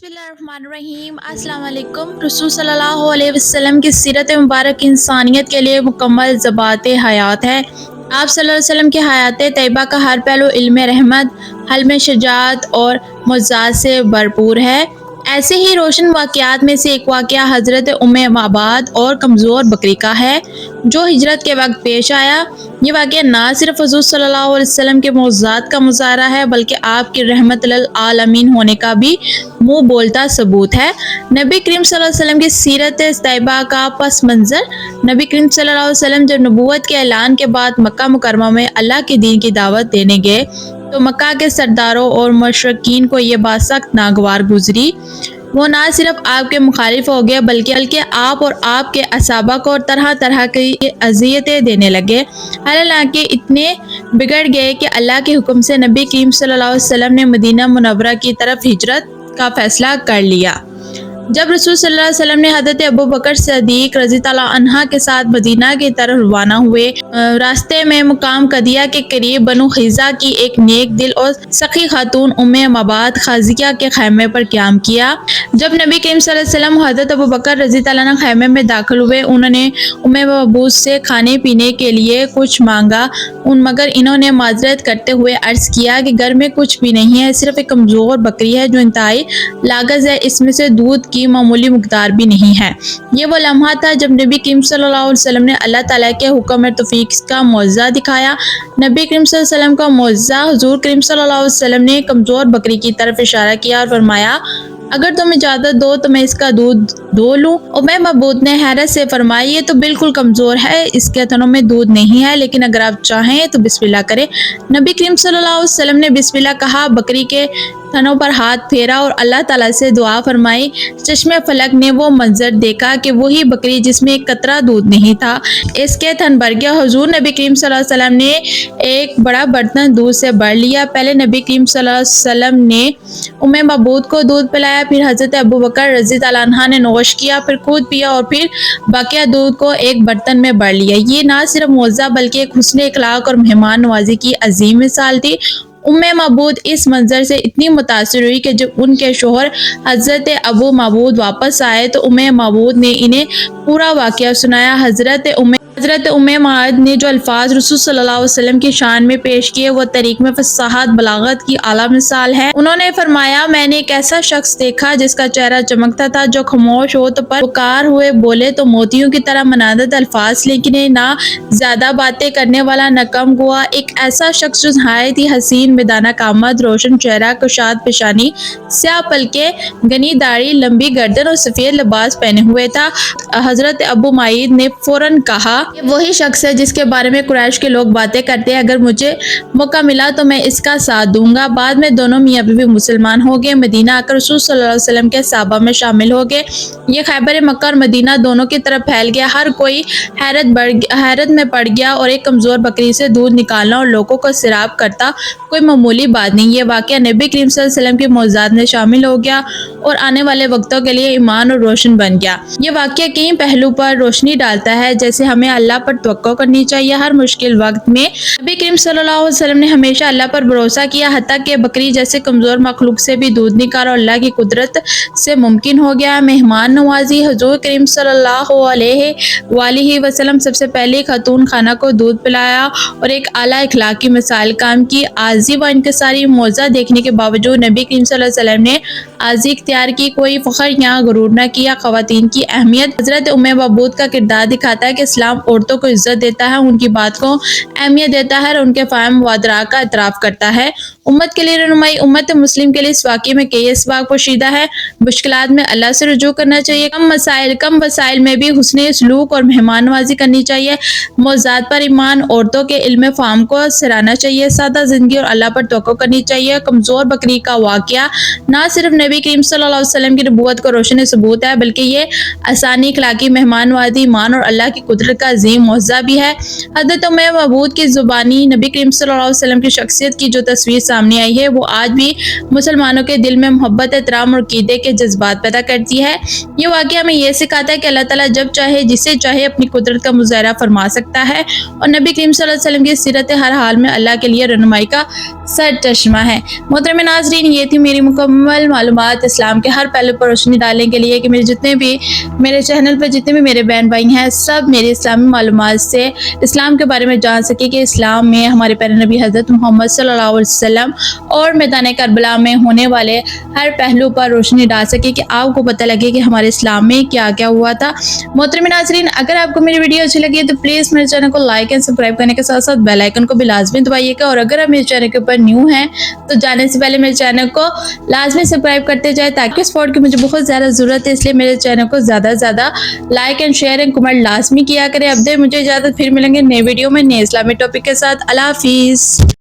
बिस्मिल्लाहिर्रहमानिर्रहीम। अस्सलाम वालेकुम। रसूल सल्लल्लाहु अलैहि वसल्लम की सीरत मुबारक इंसानियत के लिए मुकम्मल ज़बात हयात है। आप सल्लल्लाहु अलैहि वसल्लम की हयात तैयबा का हर पहलू इल्म रहमत, हल्म शजाअत और मुअज़्ज़ात से भरपूर है। ऐसे ही रोशन वाक़यात में से एक वाक़या हज़रत उम्मे माबाद और कमज़ोर बकरी का है, जो हिजरत के वक्त पेश आया। ये वाक़या ना सिर्फ हुज़ूर सल्लल्लाहु अलैहि वसल्लम के मुअज़्ज़ात का मुज़ाहरा है, बल्कि आपकी रहमत लिल आलमीन होने का भी मुँह बोलता सबूत है। नबी करीम सल्लल्लाहु अलैहि वसल्लम की सीरत तैयबा का पस मंज़र। नबी करीम सल्लल्लाहु अलैहि वसल्लम जब नबूवत के ऐलान के बाद मक्का मुकर्रमा में अल्लाह के दीन की दावत देने गए, तो मक्का के सरदारों और मुशरिकीन को ये बात सख्त नागवार गुजरी। वो ना सिर्फ आपके मुखालिफ हो गए, बल्कि आप और आपके असहाबा को तरह तरह की अज़ियतें देने लगे। हालांकि इतने बिगड़ गए कि अल्लाह के हुक्म से नबी करीम सल्लल्लाहु अलैहि वसल्लम ने मदीना मुनव्वरा की तरफ हिजरत का फैसला कर लिया। जब रसूल सल्लल्लाहु अलैहि वसल्लम ने हज़रत अबू बकर सिद्दीक़ रज़ी अल्लाह अन्हा के साथ मदीना की तरफ रवाना हुए, रास्ते में मुकाम कदिया के करीब बनु खीज़ा की एक नेक दिल और सखी खातून उम्मे मबाद खाजिया के खैमे पर क़याम किया। जब नबी करीम सल्लल्लाहु अलैहि वसल्लम हज़रत अबू बकर रज़ी अल्लाह अन्हु खैमे में दाखिल हुए, उन्होंने उम्मे मबूद से खाने पीने के लिए कुछ मांगा, मगर इन्होंने माजरत करते हुए अर्ज़ किया कि घर में कुछ भी नहीं है, सिर्फ एक कमज़ोर बकरी है जो इंतहाई लागज़ है, इसमें से दूध की मामूली मकदार भी नहीं है। ये वो लम्हा था जब नबी करीम सल्लल्लाहु अलैहि वसल्लम ने अल्लाह ताला के हुक्म और तौफीक का मुअज़्ज़ा दिखाया। नबी करीम सल्लल्लाहु अलैहि वसल्लम का मुअज़्ज़ा, हुज़ूर करीम सल्लल्लाहु अलैहि वसल्लम ने कमज़ोर बकरी की तरफ इशारा किया और फरमाया, अगर तुम इजाज़त दो तो मैं इसका दूध धो लूँ। उम्मे मबूद ने हैरत से फरमाया, ये तो बिल्कुल कमज़ोर है, इसके थनों में दूध नहीं है, लेकिन अगर आप चाहें तो बिस्मिल्लाह करें। नबी करीम सल्लल्लाहु अलैहि वसल्लम ने बिस्मिल्लाह कहा, बकरी के थनों पर हाथ फेरा और अल्लाह ताला से दुआ फरमाई। चश्मे फलक ने वो मंजर देखा कि वही बकरी जिसमें एक कतरा दूध नहीं था, इसके थन भर गया। हुजूर नबी करीम सल्लल्लाहु अलैहि वसल्लम ने एक बड़ा बर्तन दूध से भर लिया। पहले नबी करीम सल्लल्लाहु अलैहि वसल्लम ने उम्मे मबूद को दूध पिलाया, फिर हज़रत अबू बकर रज़ी अल्लाह अन्हा ने नोश किया, फिर खुद पिया और फिर बाकिया दूध को एक बर्तन में भर लिया। ये ना सिर्फ मुअज़्ज़ा बल्कि एक हुस्न अखलाक और मेहमान नवाजी की अजीम मिसाल थी। उम्मे मबूद इस मंजर से इतनी मुतासिर हुई कि जब उनके शोहर हज़रत अबू मबूद वापस आए तो उम्मे मबूद ने इन्हें पूरा वाक़या सुनाया। हज़रत उम्मे माद ने जो अल्फाज रसूल सल्लल्लाहु अलैहि वसल्लम की शान में पेश किए, वो तरीक़ में फसाहत बलागत की आला मिसाल है। उन्होंने फरमाया, मैंने एक ऐसा शख्स देखा जिसका चेहरा चमकता था, जो खामोश हो तो पर पुकार हुए बोले तो मोतियों की तरह मनादत अल्फाज, लेकिन ना ज़्यादा बातें करने वाला न कम गुआ। एक ऐसा शख्स जो नहायत ही हसीन बेदाना कामत, रोशन चेहरा, कुशाद पेशानी, स्याह पलके, घनी दाढ़ी, लंबी गर्दन और सफ़ेद लिबास पहने हुए था। हज़रत अबू माइद ने फौरन कहा, ये वही शख्स है जिसके बारे में कुरैश के लोग बातें करते हैं, अगर मुझे मौका मिला तो मैं इसका साथ दूंगा। बाद में दोनों मियाँ बीवी मुसलमान हो गए, मदीना आकर रसूल सल्लल्लाहु अलैहि वसल्लम के सहाबा में शामिल हो गए। ये खैबर मक्का और मदीना दोनों की तरफ फैल गया। हर कोई हैरत में पड़ गया और एक कमज़ोर बकरी से दूध निकालना और लोगों को सिराब करता कोई मामूली बात नहीं। ये वाक़या नबी करीम सल्लल्लाहु अलैहि वसल्लम के मुअज़्ज़ात में शामिल हो गया और आने वाले वक्तों के लिए ईमान और रोशन बन गया। ये वाक़या कई पहलू पर रोशनी डालता है, जैसे हमें अल्लाह पर तवक्कुल करनी चाहिए। हर मुश्किल वक्त में नबी करीम सल्लल्लाहु अलैहि वसल्लम ने हमेशा अल्लाह पर भरोसा किया, हत्ता कि बकरी जैसे कमज़ोर मखलूक से भी दूध निकाला और अल्लाह की कुदरत से मुमकिन हो गया। मेहमान नवाजी, हुज़ूर करीम सल्लल्लाहु अलैहि वसल्लम सबसे पहले खातून खाना को दूध पिलाया और एक आला इखलाकी मिसाल काम की। आजी व इनकसारी मुअज़्ज़ा देखने के बावजूद नबी करीम सल्लल्लाहु अलैहि वसल्लम ने आजी इख्तियार की, कोई फ़ख्र या गुरूर न किया। ख़वातीन की अहमियत। हज़रत उम्मे मबूद का किरदार दिखाता है कि इस्लाम औरतों को इज्जत देता है, उनकी बात को अहमियत देता है और उनके फ़ाहम मुवादरा का एतराफ़ करता है। उम्मत के लिए रहनुमाई। उम्मत मुस्लिम के लिए इस वाक़ये में कई असबाब पोशीदा है। मुश्किलात में अल्लाह से रुजू करना चाहिए। कम वसाइल में भी हुस्न सलूक और मेहमान नवाजी करनी चाहिए। मौज़ूदात पर ईमान, औरतों के इल्म फ़ाहम को सराहना चाहिए। सादा ज़िंदगी और अल्लाह पर तवक्कुल करनी चाहिए। कमज़ोर बकरी का वाक़या ना सिर्फ नबी करीम सल्लल्लाहु अलैहि वसल्लम की नबूवत को रोशन सबूत है, बल्कि ये आसानी, इखलाकी, मेहमान नवाजी, ईमान और अल्लाह की कुदरत का अजीम मुअज़्ज़ा भी है। हज़रत उम्मे मबूद की ज़ुबानी नबी करीम सल्लल्लाहु अलैहि वसल्लम की शख्सियत की जो तस्वीर सामने आई है वो आज भी मुसलमानों के दिल में मोहब्बत, एहतराम और क़ीदे के जज्बात पैदा करती है। ये वाक़या हमें ये सिखाता है कि अल्लाह ताला जब चाहे जिसे चाहे अपनी कुदरत का मुज़ाहरा फरमा सकता है और नबी करीम सल्लल्लाहु अलैहि वसल्लम की सीरत हर हाल में अल्लाह के लिए रहनुमाई का सरचश्मा है। मोहतरम नाज़रीन, ये थी मेरी मुकम्मल मालूमात इस्लाम के हर पहलू पर रोशनी डालने के लिए कि मेरे चैनल पर जितने भी मेरे बहन भाई हैं सब मेरी इस्लामी मालूमात से इस्लाम के बारे में जान सके कि इस्लाम में हमारे प्यारे नबी हज़रत मोहम्मद सल्लल्लाहु अलैहि वसल्लम और मैदान करबला में होने वाले हर पहलू पर रोशनी डाल सके, कि आपको पता लगे कि हमारे इस्लाम में क्या क्या हुआ था। मोहतरम नाज़रीन, अगर आपको मेरी वीडियो अच्छी लगी है तो प्लीज़ मेरे चैनल को लाइक एंड सब्सक्राइब करने के साथ साथ बेल आइकन को भी लाजमी दबाइएगा, और अगर आप मेरे चैनल के ऊपर न्यू हैं तो जाने से पहले मेरे चैनल को लाजमी सब्सक्राइब करते जाए, ताकि सपोर्ट की मुझे बहुत ज़्यादा ज़रूरत है। इसलिए मेरे चैनल को ज़्यादा से ज़्यादा like and share and comment लाजमी किया करें। अब दे मुझे इजाज़त, फिर मिलेंगे नए वीडियो में नए इस्लामी टॉपिक के साथ। अल्लाह हाफिज़।